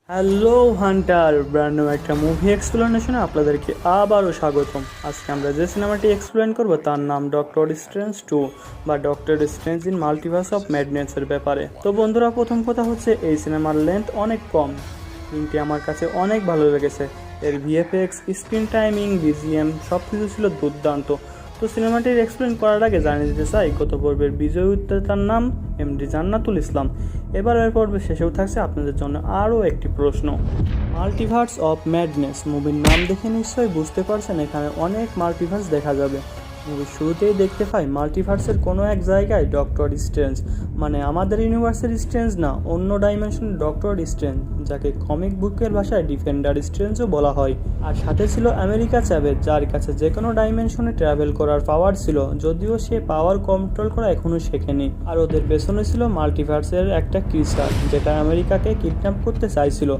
Hello Hunter, brand new একটা movie এক্সপ্লেনেশনে আপনাদেরকে আবারও স্বাগতম। আজকে আমরা যে সিনেমাটি এক্সপ্লেন করব তার নাম ডক্টর স্ট্রেঞ্জ 2 বা doctor strange in multiverse of ম্যাডনেসের ব্যাপারে। তো বন্ধুরা, প্রথম কথা হচ্ছে এই সিনেমার লেন্থ অনেক কম, কিন্তু আমার কাছে অনেক ভালো লেগেছে। এর ভিএফএক্স, স্ক্রিন টাইমিং, বিজিএম সব কিছু ছিল দুর্দান্ত। তো সিনেমাটির এক্সপ্লেন করার আগে জানিয়ে দিতে চাই, গত পর্বের বিজয়ী উত্তেতার নাম এমডি জান্নাতুল ইসলাম। এবারের পর্বে শেষেও থাকছে আপনাদের জন্য আরও একটি প্রশ্ন। মাল্টিভার্স অফ ম্যাডনেস মুভির নাম দেখে নিশ্চয়ই বুঝতে পারছেন এখানে অনেক মাল্টিভার্স দেখা যাবে। মুভির শুরুতেই দেখতে পাই মাল্টিভার্সের কোনো এক জায়গায় ডক্টর স্ট্রেঞ্জ, মানে আমাদের ইউনিভার্সের স্ট্রেঞ্জ না, অন্য ডাইমেনশনের ডক্টর স্ট্রেঞ্জ, যাকে কমিক বুকের ভাষায় ডিফেন্ডার স্ট্রেঞ্জও বলা হয়। আর সাথে ছিল আমেরিকা চ্যাভেজ, যার কাছে যে কোনো ডাইমেনশনে ট্রাভেল করার পাওয়ার ছিল, যদিও সে পাওয়ার কন্ট্রোল করা এখনও শেখেনি। আর ওদের পেছনে ছিল মাল্টিভার্সের একটা ক্রিচার, যেটা আমেরিকাকে কিডন্যাপ করতে চাইছিল,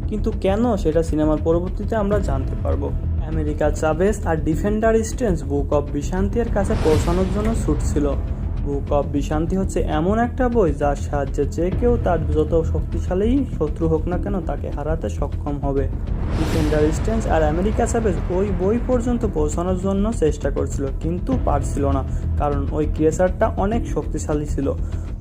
কিন্তু কেন সেটা সিনেমার পরবর্তীতে আমরা জানতে পারবো। আমেরিকা চাভেজ আর ডিফেন্ডার স্ট্রেঞ্জ বুক অফ বিশান্তির কাছে পৌঁছানোর জন্য ছুটছিল। বুক অফ বিশান্তি হচ্ছে এমন একটা বই যার সাহায্যে যে কেউ তার যত শক্তিশালী শত্রু হোক না কেন তাকে হারাতে সক্ষম হবে। ডিফেন্ডার স্ট্রেঞ্জ আর আমেরিকা চাভেজ ওই বই পর্যন্ত পৌঁছানোর জন্য চেষ্টা করছিল, কিন্তু পারছিল না, কারণ ওই ক্রিয়েচারটা অনেক শক্তিশালী ছিল।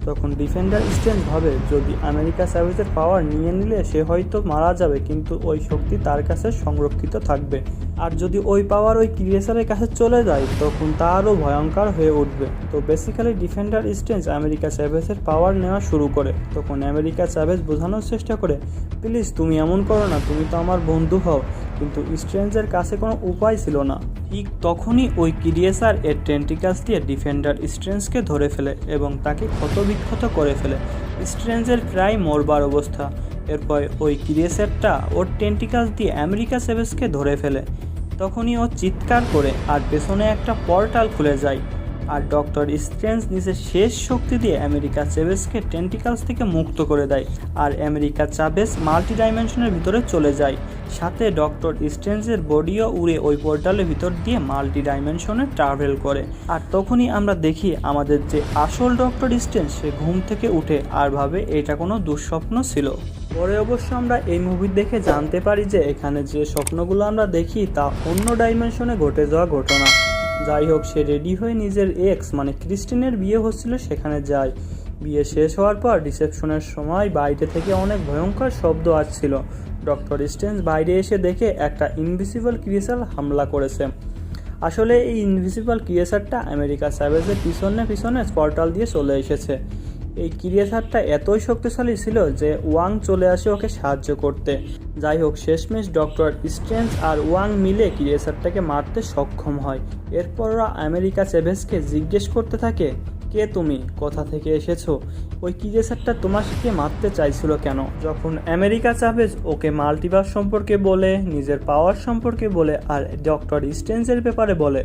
তখন ডিফেন্ডার স্ট্রেঞ্জ ভাবে যদি আমেরিকা চাভেজের পাওয়ার নিয়ে নিলে সে হয়তো মারা যাবে, কিন্তু ওই শক্তি তার কাছে সংরক্ষিত থাকবে। আর যদি ওই পাওয়ার ওই ক্রিয়েচারের কাছে চলে যায় তখন তা আরও ভয়ঙ্কর হয়ে উঠবে। তো বেসিক্যালি ডিফেন্ডার স্ট্রেঞ্জ আমেরিকা চাভেজের পাওয়ার নেওয়া শুরু করে। তখন আমেরিকা চাভেজ বোঝানোর চেষ্টা করে, প্লিজ তুমি এমন করো না, তুমি তো আমার বন্ধু হও। কিন্তু স্ট্রেঞ্জের কাছে কোনো উপায় ছিল না। ঠিক তখনই ওই ক্রিয়েচার এর টেন্টিকালস দিয়ে ডিফেন্ডার স্ট্রেঞ্জকে ধরে ফেলে এবং তাকে ক্ষতবিক্ষত করে ফেলে। স্ট্রেঞ্জের প্রায় মরবার অবস্থা। এরপর ওই ক্রিয়েচারটা ওর টেন্টিকালস দিয়ে আমেরিকা চাভেজকে ধরে ফেলে। তখনই ও চিৎকার করে আর পেছনে একটা পোর্টাল খুলে যায়, আর ডক্টর স্ট্রেঞ্জ নিজের শেষ শক্তি দিয়ে আমেরিকা চাভেজকে টেন্টিকালস থেকে মুক্ত করে দেয়, আর আমেরিকা চাভেজ মাল্টি ডাইমেনশনের ভিতরে চলে যায়। সাথে ডক্টর স্ট্রেঞ্জের বডিও উড়ে ওই পোর্টালের ভিতর দিয়ে মাল্টি ডাইমেনশনে ট্রাভেল করে। আর তখনই আমরা দেখি আমাদের যে আসল ডক্টর স্ট্রেঞ্জ সে ঘুম থেকে উঠে আর ভাবে এটা কোনো দুঃস্বপ্ন ছিল। পরে অবশ্য আমরা এই মুভি দেখে জানতে পারি যে এখানে যে স্বপ্নগুলো আমরা দেখি তা অন্য ডাইমেনশনে ঘটে যাওয়া ঘটনা। যাই হোক, সে রেডি হয়ে নিজের এক্স মানে ক্রিস্টিনের বিয়ে হচ্ছিল সেখানে যায়। বিয়ে শেষ হওয়ার পর রিসেপশনের সময় বাইরে থেকে অনেক ভয়ঙ্কর শব্দ আসছিল। ডক্টর স্ট্রেঞ্জ বাইরে এসে দেখে একটা ইনভিজিবল ক্রিয়েচার হামলা করেছে। আসলে এই ইনভিজিবল ক্রিয়েচারটা আমেরিকা চাভেজের পিছনে পোর্টাল দিয়ে চলে এসেছে। এই ক্রিয়েচারটা এতই শক্তিশালী ছিল যে ওয়াং চলে আসে ওকে সাহায্য করতে। যাই হোক, শেষমেশ ডক্টর স্ট্রেঞ্জ আর ওয়াং মিলে ক্রিয়েচারটাকে মারতে সক্ষম হয়। এরপর ওরা আমেরিকা চাভেজকে জিজ্ঞেস করতে থাকে, কে তুমি, কোথা থেকে এসেছো, ওই ক্রিয়েচারটা তোমাকে মারতে চাইছিল কেন। যখন আমেরিকা চাভেজ ওকে মাল্টিভার্স সম্পর্কে বলে, নিজের পাওয়ার সম্পর্কে বলে আর ডক্টর স্ট্রেঞ্জের ব্যাপারে বলে,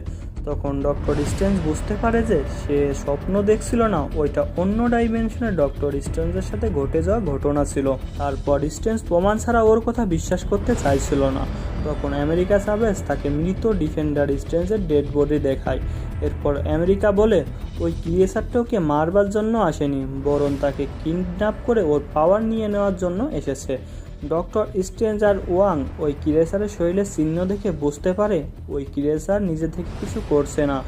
তখন ডক্টর স্ট্রেঞ্জ বুঝতে পারে যে সে স্বপ্ন দেখছিল না, ওইটা অন্য ডাইমেনশনে ডক্টর স্ট্রেঞ্জের সাথে ঘটে যাওয়া ঘটনা ছিল। তারপর স্ট্রেঞ্জ প্রমাণ ছাড়া ওর কথা বিশ্বাস করতে চাইছিল না। তখন আমেরিকা চাভেজ তাকে মৃত ডিফেন্ডার স্ট্রেঞ্জের ডেড বডি দেখায়। এরপর আমেরিকা বলে ওই ক্রিয়েচারটা ওকে মারবার জন্য আসেনি, বরং তাকে কিডন্যাপ করে ওর পাওয়ার নিয়ে নেওয়ার জন্য এসেছে। ডক্টর স্ট্রেঞ্জ আর ওয়াং ওই ক্রিয়েচারের শরীরের চিহ্ন দেখে বুঝতে পারে ওই ক্রিয়েচার নিজে থেকে কিছু করছে না,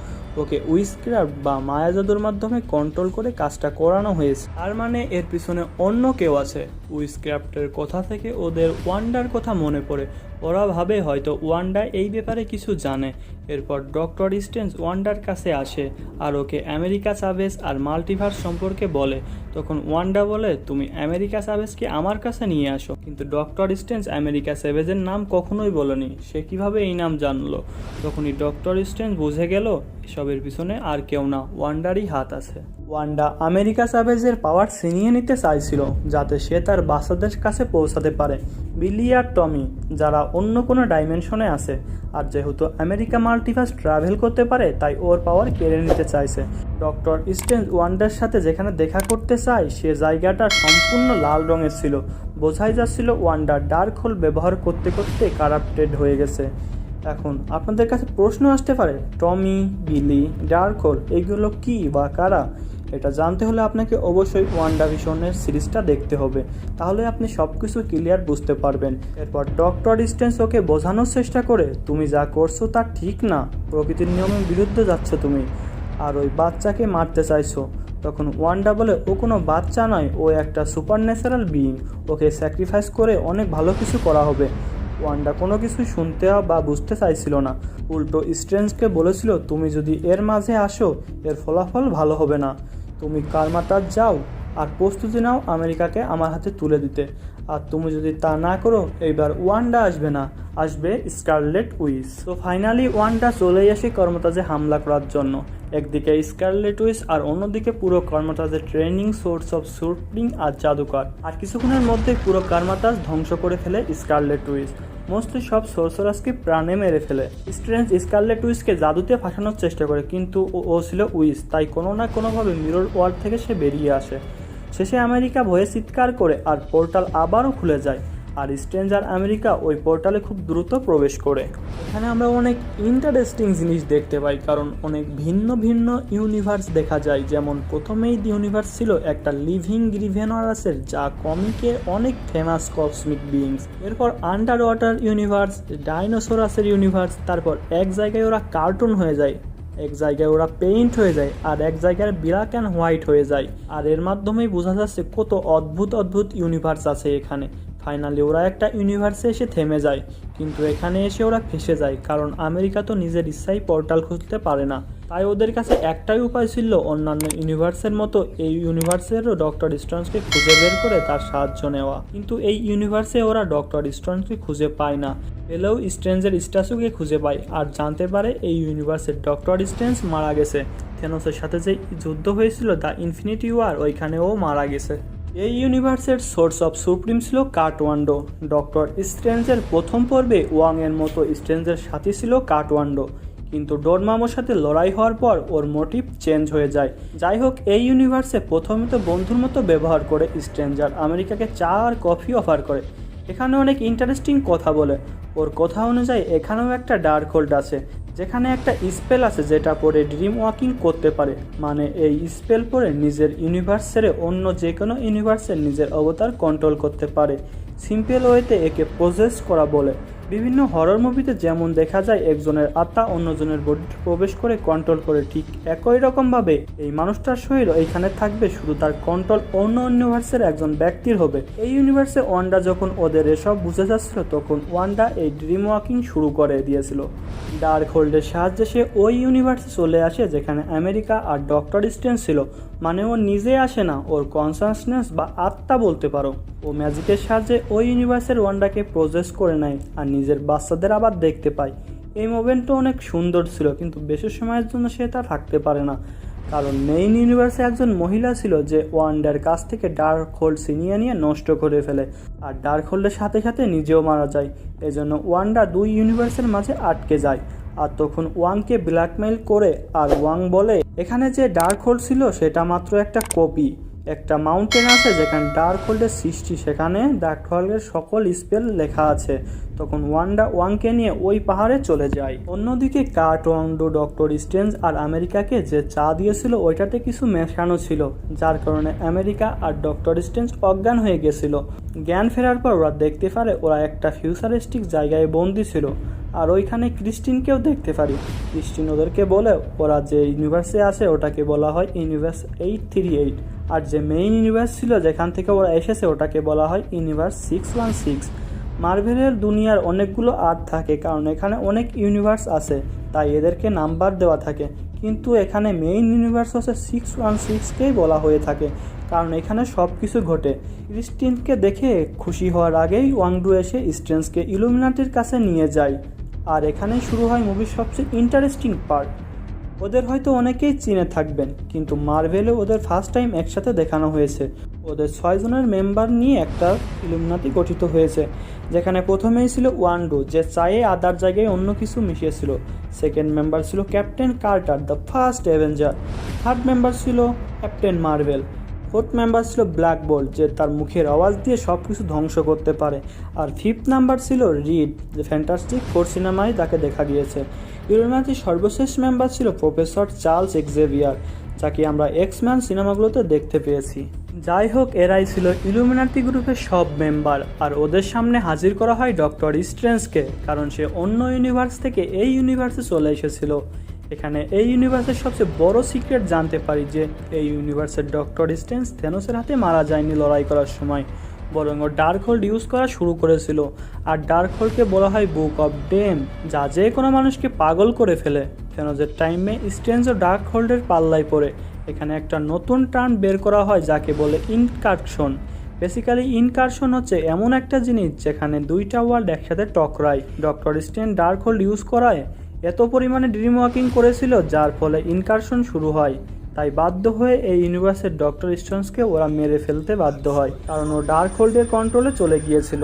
ওকে উইচক্রাফট বা মায়াজাদুর মাধ্যমে কন্ট্রোল করে কাজটা করানো হয়েছে। তার মানে এর পিছনে অন্য কেউ আছে। উইচক্রাফটের কথা থেকে ওদের ওয়ান্ডার কথা মনে পড়ে। ওরা ভাবে হয়তো ওয়ান্ডা এই ব্যাপারে কিছু জানে। এরপর ডক্টর স্ট্রেঞ্জ ওয়ান্ডার কাছে আসে আর ওকে আমেরিকা চাভেজ আর মাল্টিভার্স সম্পর্কে বলে। তখন ওয়ান্ডা বলে, তুমি আমেরিকা চাভেজকে আমার কাছে নিয়ে আসো। কিন্তু ডক্টর স্ট্রেঞ্জ আমেরিকা চাভেজের নাম কখনোই বলেনি, সে কিভাবে এই নাম জানলো। তখনই ডক্টর স্ট্রেঞ্জ বুঝে গেল এসবের পিছনে আর কেউ না, ওয়ান্ডারই হাত আছে। ওয়ান্ডা আমেরিকা চাভেজের পাওয়ার ছিনিয়ে নিতে চাইছিল যাতে সে তার বাচ্চাদের কাছে পৌঁছাতে পারে, বিলি আর টমি, যারা অন্য কোনো ডাইমেনশনে আছে। আর যেহেতু আমেরিকা মাল্টিভার্স ট্রাভেল করতে পারে তাই ওর পাওয়ার কেড়ে নিতে চাইছে। ডক্টর স্ট্রেঞ্জ ওয়ান্ডার সাথে যেখানে দেখা করতে চায় সে জায়গাটা সম্পূর্ণ লাল রঙের ছিল। বোঝাই যাচ্ছিল ওয়ান্ডার ডার্ক হোল ব্যবহার করতে করতে কারাপ্টেড হয়ে গেছে। এখন আপনাদের কাছে প্রশ্ন আসতে পারে, টমি, বিলি, ডার্ক হোল এগুলো কি বা কারা? এটা জানতে হলে আপনাকে অবশ্যই ওয়ান্ডাভিশনের সিরিজটা দেখতে হবে, তাহলে আপনি সব কিছু ক্লিয়ার বুঝতে পারবেন। এরপর ডক্টর স্ট্রেঞ্জ ওকে বোঝানোর চেষ্টা করে তুমি যা করছো তা ঠিক না, প্রকৃতির নিয়মের বিরুদ্ধে যাচ্ছ তুমি, আর ওই বাচ্চাকে মারতে চাইছো। তখন ওয়ান্ডা বলে ও কোনো বাচ্চা নয়, ও একটা সুপার ন্যাচারাল বিইং, ওকে স্যাক্রিফাইস করে অনেক ভালো কিছু করা হবে। ওয়ান্ডা কোনো কিছু শুনতে বা বুঝতে চাইছিল না, উল্টো স্ট্রেঞ্জকে বলেছিল তুমি যদি এর মাঝে আসো এর ফলাফল ভালো হবে না, তুমি কারমাটার যাও আর প্রস্তুতি নাও আমেরিকাকে আমার হাতে তুলে দিতে, আর তুমি যদি তা না করো এইবার ওয়ান্ডা আসবে না, আসবে স্কারলেট উইচ। তো ফাইনালি ওয়ান্ডা চলে আসে কর্মতাজে হামলা করার জন্য। একদিকে স্কারলেট উইচ আর অন্যদিকে পুরো কর্মতাজের ট্রেনিং সোর্স অফ সুপ্রিং আর জাদুকর, আর কিছুক্ষণের মধ্যে পুরো কর্মতাজ ধ্বংস করে ফেলে স্কারলেট উইচ, মোস্টলি সব সোর্সারাসকে প্রাণে মেরে ফেলে। স্ট্রেঞ্জ স্কারলেট উইচকে জাদুতে ফাঁসানোর চেষ্টা করে, কিন্তু ও ছিল উইচ, তাই কোনো না কোনোভাবে মিরর ওয়ার্ল্ড থেকে সে বেরিয়ে আসে। শেষে আমেরিকা ভয়ে চিৎকার করে আর পোর্টাল আবারও খুলে যায়, আর স্ট্রেঞ্জ আর আমেরিকা ওই পোর্টালে খুব দ্রুত প্রবেশ করে। এখানে আমরা অনেক ইন্টারেস্টিং জিনিস দেখতে পাই, কারণ অনেক ভিন্ন ভিন্ন ইউনিভার্স দেখা যায়। যেমন প্রথমেই ইউনিভার্স ছিল একটা লিভিং গ্রিভেনারাসের, যা কমিকে অনেক ফেমাস কসমিক বিইংস। এরপর আন্ডার ওয়াটার ইউনিভার্স, ডাইনোসরাসের ইউনিভার্স, তারপর এক জায়গায় ওরা কার্টুন হয়ে যায়, এক জায়গায় ওরা পেইন্ট হয়ে যায়, আর এক জায়গায় ব্ল্যাক অ্যান্ড হোয়াইট হয়ে যায়। আর এর মাধ্যমেই বোঝা যাচ্ছে কত অদ্ভুত অদ্ভুত ইউনিভার্স আছে এখানে। ফাইনালি ওরা একটা ইউনিভার্সে এসে থেমে যায়, কিন্তু এখানে এসে ওরা ফেসে যায়, কারণ আমেরিকা তো নিজের ইচ্ছাই পোর্টাল খুঁজতে পারে না। তাই ওদের কাছে একটাই উপায় ছিল অন্যান্য ইউনিভার্সের মতো এই ইউনিভার্সেরও ডক্টর স্ট্রেঞ্জকে খুঁজে বের করে তার সাহায্য নেওয়া। কিন্তু এই ইউনিভার্সে ওরা ডক্টর স্ট্রেঞ্জকে খুঁজে পায় না, পেলেও স্ট্রেঞ্জের স্ট্যাচুকে খুঁজে পায় আর জানতে পারে এই ইউনিভার্সের ডক্টর স্ট্রেঞ্জ মারা গেছে। থেনোসের সাথে যে যুদ্ধ হয়েছিল দ্য ইনফিনিটি ওয়ার, ওইখানেও মারা গেছে। এই ইউনিভার্সের সোর্স অফ সুপ্রিম ছিল কার্ট ওয়ান্ডো। ডক্টর স্ট্রেঞ্জের প্রথম পর্বে ওয়াংয়ের মতো স্ট্রেঞ্জের সাথী ছিল কার্ট ওয়ান্ডো, কিন্তু ডোরমামোর সাথে লড়াই হওয়ার পর ওর মোটিভ চেঞ্জ হয়ে যায়। যাই হোক, এই ইউনিভার্সে প্রথমে তো বন্ধুর মতো ব্যবহার করে স্ট্রেঞ্জার আমেরিকাকে চা আর কফি অফার করে। এখানে অনেক ইন্টারেস্টিং কথা বলে। ওর কথা অনুযায়ী এখানেও একটা ডার্ক হোল্ড আছে, যেখানে একটা স্পেল আছে যেটা পরে ড্রিম ওয়াকিং করতে পারে, মানে এই স্পেল পরে নিজের ইউনিভার্স ছেড়ে অন্য যে কোনো ইউনিভার্সের নিজের অবতার কন্ট্রোল করতে পারে। সিম্পল ওয়েতে একে পজেস করা বলে। বিভিন্ন হরর মুভিতে যেমন দেখা যায় একজনের আত্মা অন্যজনের বডিতে প্রবেশ করে কন্ট্রোল করে, ঠিক একই রকমভাবে এই মানুষটার শরীর এইখানে থাকবে, শুধু তার কন্ট্রোল অন্য ইউনিভার্সের একজন ব্যক্তির হবে। এই ইউনিভার্সে ওয়ান্ডা যখন ওদের এসব বুঝে যাচ্ছিল, তখন ওয়ান্ডা এই ড্রিম ওয়াকিং শুরু করে দিয়েছিল। ডার্ক হোল্ডের সাহায্যে সে ওই ইউনিভার্সে চলে আসে যেখানে আমেরিকা আর ডক্টর স্ট্রেঞ্জ ছিল, মানে ও নিজে আসে না, ওর কনসাসনেস বা আত্মা বলতে পারো। ও ম্যাজিকের সাহায্যে ওই ইউনিভার্সের ওয়ান্ডাকে প্রসেস করে নেয় আর নিজের বাচ্চাদের আবার দেখতে পায়। এই মোমেন্টটা অনেক সুন্দর ছিল, কিন্তু বেশি সময়ের জন্য সে তা থাকতে পারে না, কারণ মেইন ইউনিভার্সে একজন মহিলা ছিল যে ওয়ান্ডার কাছ থেকে ডার্ক হোল্ড ছিনিয়ে নিয়ে নষ্ট করে ফেলে, আর ডার্ক হোল্ডের সাথে সাথে নিজেও মারা যায়। এজন্য ওয়ান্ডা দুই ইউনিভার্সের মাঝে আটকে যায়, আর তখন ওয়াংকে ব্ল্যাকমেইল করে, আর ওয়াং বলে এখানে যে ডার্ক হোল্ড ছিল সেটা মাত্র একটা কপি। একটা মাউন্টেন আছে যেখানে ডার্ক হোল্ডের সৃষ্টি, সেখানে ডার্ক হোল্ডের সকল স্পেল লেখা আছে। তখন ওয়ান্ডা ওয়াংকে নিয়ে ওই পাহাড়ে চলে যায়। অন্যদিকে কার্ট ওয়ান্ডো ডক্টর স্ট্রেঞ্জ আর আমেরিকাকে যে চা দিয়েছিল ওইটাতে কিছু মেশানো ছিল, যার কারণে আমেরিকা আর ডক্টর স্ট্রেঞ্জ অজ্ঞান হয়ে গেছিল। জ্ঞান ফেরার পর ওরা দেখতে পারে ওরা একটা ফিউচারিস্টিক জায়গায় বন্দি ছিল, আর ওইখানে ক্রিস্টিনকেও দেখতে পারি। ক্রিস্টিন ওদেরকে বলে ওরা যে ইউনিভার্সে আছে ওটাকে বলা হয় ইউনিভার্স 838, আর যে মেইন ইউনিভার্স ছিল যেখান থেকে ওরা এসেছে ওটাকে বলা হয় ইউনিভার্স 616। মার্ভেলের দুনিয়ার অনেকগুলো আর্ট থাকে, কারণ এখানে অনেক ইউনিভার্স আছে, তাই এদেরকে নাম্বার দেওয়া থাকে, কিন্তু এখানে মেইন ইউনিভার্স হচ্ছে 616কেই বলা হয়ে থাকে, কারণ এখানে সব কিছু ঘটে। ক্রিস্টিনকে দেখে খুশি হওয়ার আগেই ওয়াংডু এসে স্ট্রেঞ্জকে ইলুমিনাটির কাছে নিয়ে যায়, আর এখানেই শুরু হয় মুভির সবচেয়ে ইন্টারেস্টিং পার্ট। ওদের হয়তো অনেকেই চিনে থাকবেন, কিন্তু মার্ভেলে ওদের ফার্স্ট টাইম একসাথে দেখানো হয়েছে। ওদের 6 জনের মেম্বার নিয়ে একটা ইলুমিনাটি গঠিত হয়েছে, যেখানে প্রথমেই ছিল ওয়ান্ডু, যে চায়ে আদার জায়গায় অন্য কিছু মিশিয়েছিল। সেকেন্ড মেম্বার ছিল captain Carter, the first Avenger. Third member ছিল ক্যাপ্টেন মার্ভেল। ফোর্থ মেম্বার ছিল ব্ল্যাক বোল্ট, যে তার মুখের আওয়াজ দিয়ে সব কিছু ধ্বংস করতে পারে। আর ফিফথ নাম্বার ছিল রিড, যে ফ্যান্টাস্টিক ফোর সিনেমায় তাকে দেখা গিয়েছে। ইলুমিনাটির সর্বশেষ মেম্বার ছিল প্রফেসর চার্লস এক্সেভিয়ার, যাকে আমরা এক্সম্যান সিনেমাগুলোতে দেখতে পেয়েছি। যাই হোক, এরাই ছিল ইলুমিনাতি গ্রুপের সব মেম্বার, আর ওদের সামনে হাজির করা হয় ডক্টর স্ট্রেঞ্জকে, কারণ সে অন্য ইউনিভার্স থেকে এই ইউনিভার্সে চলে এসেছিল। এখানে এই ইউনিভার্সের সবচেয়ে বড় সিক্রেট জানতে পারি যে এই ইউনিভার্সের ডক্টর স্ট্রেঞ্জ থেনোসের হাতে মারা যায়নি লড়াই করার সময়, বরং ও ডার্ক হোল্ড ইউজ করা শুরু করেছিল। আর ডার্ক হোল্ডকে বলা হয় বুক অফ ডেম, যা যে কোনো মানুষকে পাগল করে ফেলে। থেনোসের টাইমে স্ট্রেঞ্জ ও ডার্ক হোল্ডের পাল্লায় পড়ে। এখানে একটা নতুন টার্ম বের করা হয় যাকে বলে ইনকারশন। বেসিক্যালি ইনকারশন হচ্ছে এমন একটা জিনিস যেখানে দুইটা ওয়ার্ল্ড একসাথে টকরায়। Doctor Strange Darkhold use করায় এত পরিমাণে ড্রিম ওয়াকিং করেছিল যার ফলে ইনকারশন শুরু হয়। তাই বাধ্য হয়ে এই ইউনিভার্সের ডক্টর স্ট্রেঞ্জকে ওরা মেরে ফেলতে বাধ্য হয়, কারণ ও ডার্ক হোল্ডের কন্ট্রোলে চলে গিয়েছিল।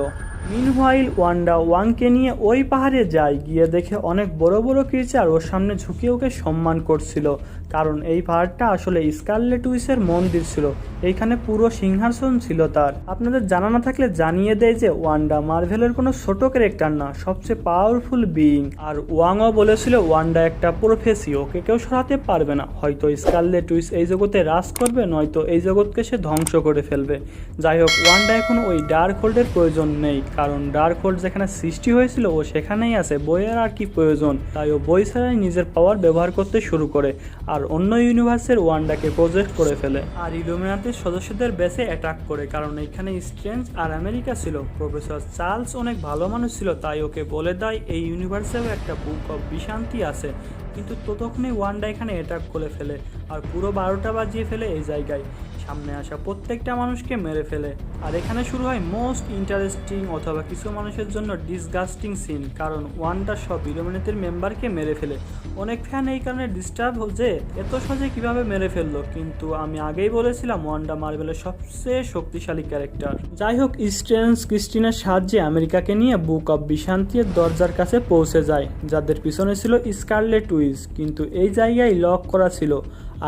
মিনহোয়াইল ওয়ান্ডা ওয়াংকে নিয়ে ওই পাহাড়ে যায়, গিয়ে দেখে অনেক বড় বড় ক্রিচার ওর সামনে ঝুঁকিয়ে ওকে সম্মান করছিল, কারণ এই পাহাড়টা আসলে স্কারলেট উইচের মন্দির ছিল। এইখানে পুরো সিংহাসন ছিল তার। আপনাদের জানা না থাকলে জানিয়ে দেয় যে ওয়ান্ডা মার্ভেলের কোনো ছোট ক্যারেক্টার না, সবচেয়ে পাওয়ারফুল বিইং। আর ওয়াংও বলেছিল ওয়ান্ডা একটা প্রফেসি, ওকে কেউ সরাতে পারবে না। হয়তো স্কারলেট উইচ এই জগতে রাজ করবে, নয়তো এই জগৎকে সে ধ্বংস করে ফেলবে। যাই হোক, ওয়ান্ডা এখন ওই ডার্ক হোল্ডের প্রয়োজন নেই, কারণ ডার্ক হোল্ড যেখানে সৃষ্টি হয়েছিল ও সেখানেই আছে, বইয়ের আর কি প্রয়োজন। তাই ও বই ছাড়াই নিজের পাওয়ার ব্যবহার করতে শুরু করে আর অন্য ইউনিভার্সের ওয়ান্ডাকে প্রজেক্ট করে ফেলে। আর ইলুমিনাতির সদস্যদের বেসে অ্যাটাক করে, কারণ এখানে স্ট্রেঞ্জ আর আমেরিকা ছিল। প্রফেসর চার্লস অনেক ভালো মানুষ ছিল, তাই ওকে বলে দেয় এই ইউনিভার্সেও একটা বুক অফ বিশান্তি আছে। কিন্তু ততক্ষণে ওয়ান্ডা এখানে অ্যাটাক করে ফেলে আর পুরো 12টা বাজিয়ে ফেলে এই জায়গায়। সামনে আসা প্রত্যেকটা মানুষকে মেরে ফেলে। আর এখানে শুরু হয় মোস্ট ইন্টারেস্টিং অথবা কিছু মানুষের জন্য ডিসগাস্টিং সিন, কারণ ওয়ান্ডা সব ইলুমিনাতির মেম্বারকে মেরে ফেলে। অনেক ফ্যান এই কারণে ডিস্টার্ব যে এত সহজে কিভাবে মেরে ফেললো, কিন্তু আমি আগেই বলেছিলাম ওয়ান্ডা মার্ভেলের সবচেয়ে শক্তিশালী ক্যারেক্টার। যাই হোক, স্ট্রেঞ্জ ক্রিস্টিনার সাহায্যে আমেরিকাকে নিয়ে বুক অফ বিশান্তির দরজার কাছে পৌঁছে যায়, যাদের পিছনে ছিল স্কারলেট উইচ, কিন্তু এই জায়গায় লক করা ছিল।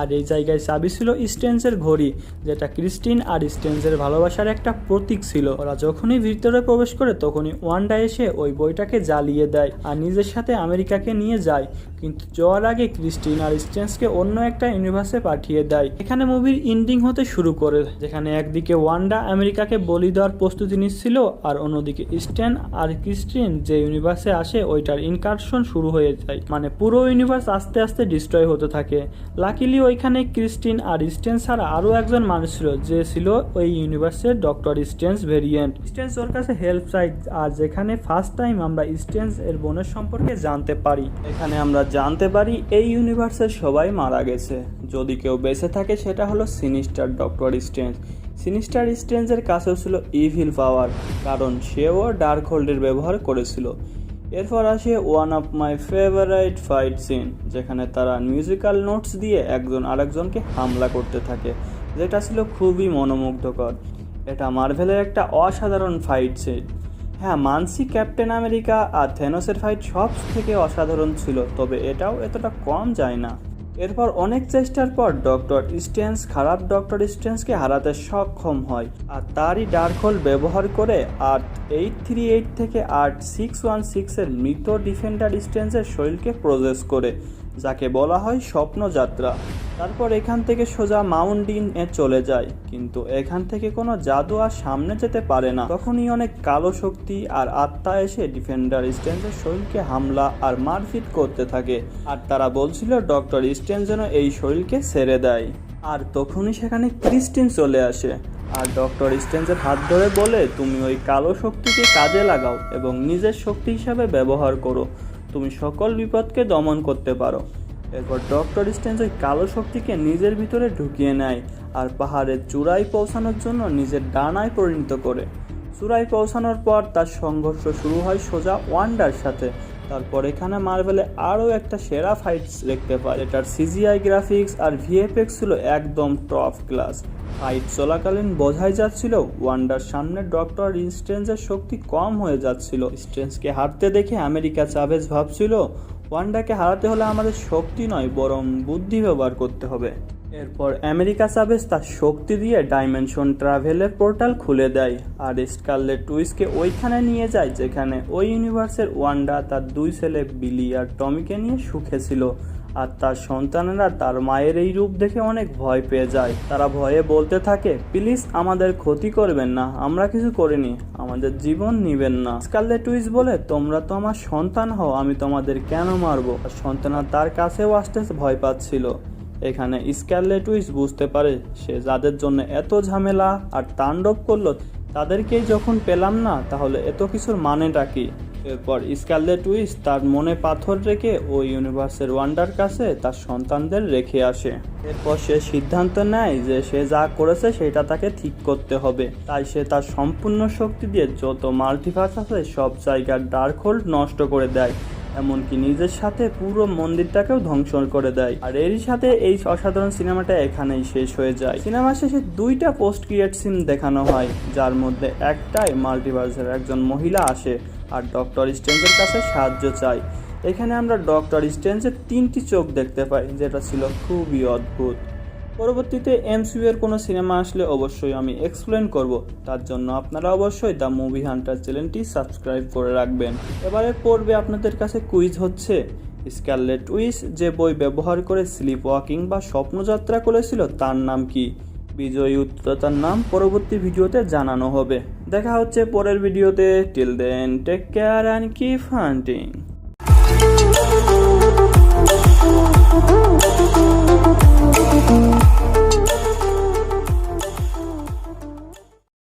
আর এই জায়গায় চাবি ছিল স্ট্রেঞ্জের ঘড়ি, যেটা ক্রিস্টিন আর স্ট্রেঞ্জের ভালোবাসার একটা প্রতীক ছিল। ওরা যখনই ভিতরে প্রবেশ করে তখনই ওয়ান্ডা এসে ওই বইটাকে জ্বালিয়ে দেয় আর নিজের সাথে আমেরিকাকে নিয়ে যায়, কিন্তু যাওয়ার আগে ক্রিস্টিন আর স্ট্রেঞ্জকে অন্য একটা ইউনিভার্সে পাঠিয়ে দেয়। এখানে মুভির এন্ডিং হতে শুরু করে, যেখানে একদিকে ওয়ান্ডা আমেরিকাকে বলি দেওয়ার প্রস্তুতি নিচ্ছিল, আর অন্যদিকে স্ট্যান আর ক্রিস্টিন যে ইউনিভার্সে আসে ওইটার ইনকারশন শুরু হয়ে যায়। মানে পুরো ইউনিভার্স আস্তে আস্তে ডিস্ট্রয় হতে থাকে। লাকিলি ওইখানে ক্রিস্টিন আর স্ট্রেঞ্জ ছাড়া আরও একজন মানুষ ছিল, যে ছিল ওই ইউনিভার্সের ডক্টর স্ট্রেঞ্জ ভেরিয়েন্ট। স্ট্রেঞ্জ ওর কাছে হেল্প চাই, আর যেখানে ফার্স্ট টাইম আমরা স্ট্রেঞ্জ এর বোনের সম্পর্কে জানতে পারি। এখানে আমরা জানতে পারি এই ইউনিভার্সের সবাই মারা গেছে, যদি কেউ বেঁচে থাকে সেটা হলো সিনিস্টার ডক্টর স্ট্রেঞ্জ। সিনিস্টার স্ট্রেঞ্জের কাছেও ছিল ইভিল পাওয়ার, কারণ সেও ডার্ক হোল্ডের ব্যবহার করেছিল। এরপর আসে one of my favourite fight scene, যেখানে তারা মিউজিক্যাল নোটস দিয়ে একজন আরেকজনকে হামলা করতে থাকে, যেটা ছিল খুবই মনোমুগ্ধকর। এটা মার্ভেলের একটা অসাধারণ ফাইট সিন। হ্যাঁ, মানসি ক্যাপ্টেন আমেরিকা আর থেনোসের ফাইট সব থেকে অসাধারণ ছিল, তবে এটাও এতটা কম যায় না। এরপর অনেক চেষ্টার পর ডক্টর স্ট্রেঞ্জ খারাপ ডক্টর স্ট্রেঞ্জকে হারাতে সক্ষম হয়, আর তারই ডার্ক হোল্ড ব্যবহার করে আর্থ 838 থেকে আর্থ 616 এর মৃত ডিফেন্ডার স্ট্রেঞ্জের শরীরকে প্রসেস করে, যাকে বলা হয় স্বপ্নযাত্রা। তারপর এখান থেকে সোজা মাউন্টেন এ চলে যায়, কিন্তু এখান থেকে কোনো জাদু আর সামনে যেতে পারে না। তখনই অনেক কালো শক্তি আর আত্মা এসে ডিফেন্ডার স্ট্রেঞ্জের শরীরকে হামলা আর মারপিট করতে থাকে, আর তারা বলছিল ডক্টর স্ট্রেঞ্জ যেন এই শরীরকে ছেড়ে দেয়। আর তখনই সেখানে ক্রিস্টিন চলে আসে আর ডক্টর স্ট্রেঞ্জের হাত ধরে বলে, তুমি ওই কালো শক্তিকে কাজে লাগাও এবং নিজের শক্তি হিসাবে ব্যবহার করো, তুমি সকল বিপদকে দমন করতে পারো। এরপর ডক্টর স্ট্রেঞ্জ ওই কালো শক্তিকে নিজের ভিতরে ঢুকিয়ে নেয় আর পাহাড়ের চূড়ায় পৌঁছানোর জন্য নিজের ডানায় পরিণত করে। চূড়ায় পৌঁছানোর পর তার সংঘর্ষ শুরু হয় সোজা ওয়ান্ডার সাথে। তারপর এখানে মার্ভেলে আরও একটা সেরা ফাইট দেখতে পায়, এটার সিজিআই গ্রাফিক্স আর ভিএফএক্স ছিল একদম টপ ক্লাস। ফাইট চলাকালীন বোঝাই যাচ্ছিল ওয়ান্ডার সামনে ডক্টর স্ট্রেঞ্জের শক্তি কম হয়ে যাচ্ছিল। স্ট্রেঞ্জকে হারতে দেখে আমেরিকা চাভেজ ভাবছিল ওয়ান্ডাকে হারাতে হলে আমাদের শক্তি নয় বরং বুদ্ধি ব্যবহার করতে হবে। এরপর আমেরিকা চাভেজ তার শক্তি দিয়ে ডাইমেনশন ট্রাভেলের পোর্টাল খুলে দেয় আর স্কারলেট উইচকে ওইখানে নিয়ে যায় যেখানে ওই ইউনিভার্সের ওয়ান্ডা তার দুই ছেলে বিলি আর টমিকে নিয়ে সুখে ছিল। আর তার সন্তানেরা তার মায়ের এই রূপ দেখে অনেক ভয় পেয়ে যায়। তারা ভয়ে বলতে থাকে, প্লিজ আমাদের ক্ষতি করবেন না, আমরা কিছু করিনি, আমাদের জীবন নিবেন না। স্কারলেট উইচ বলে, তোমরা তো আমার সন্তান হও, আমি তোমাদের কেন মারবো? আর সন্তানরা তার কাছেও আসতে ভয় পাচ্ছিল। এখানে স্কারলেট উইচ বুঝতে পারে সে যাদের জন্য এত ঝামেলা আর তাণ্ডব করলো তাদেরকেই যখন পেলাম না, তাহলে এত কিছুর মানেটা কি? এরপর স্কারলেট উইচ তার মনে পাথর রেখে ওই ইউনিভার্সের ওয়ান্ডার কাছে তার সন্তানদের রেখে আসে। এরপর সে সিদ্ধান্ত নেয় যে সে যা করেছে সেটা তাকে ঠিক করতে হবে। তাই সে তার সম্পূর্ণ শক্তি দিয়ে যত মাল্টিভার্স আছে সব জায়গার ডার্ক হোল্ড নষ্ট করে দেয়, এমনকি নিজের সাথে পুরো মন্দিরটাকেও ধ্বংস করে দেয়। আর এরই সাথে এই অসাধারণ সিনেমাটা এখানেই শেষ হয়ে যায়। সিনেমা শেষে দুইটা পোস্ট ক্রিয়েট সিন দেখানো হয়, যার মধ্যে একটাই মাল্টিভার্সের একজন মহিলা আসে আর ডক্টর স্ট্রেঞ্জের কাছে সাহায্য চায়। এখানে আমরা ডক্টর স্ট্রেঞ্জের 3টি চোখ দেখতে পাই, যেটা ছিল খুবই অদ্ভুত। পরবর্তীতে এমসিইউ এর কোনো সিনেমা আসলে অবশ্যই আমি এক্সপ্লেন করব, তার জন্য আপনারা অবশ্যই দ্য মুভি হান্টার চ্যানেলটি সাবস্ক্রাইব করে রাখবেন। এবারে পর্বে আপনাদের কাছে কুইজ হচ্ছে, স্কারলেট উইচ যে বই ব্যবহার করে স্লিপ ওয়াকিং বা স্বপ্নযাত্রা করেছিল তার নাম কি? বিজয়ী উত্তরটার নাম পরবর্তী ভিডিওতে জানানো হবে। দেখা হচ্ছে পরের ভিডিওতে। Till then take care and keep hunting.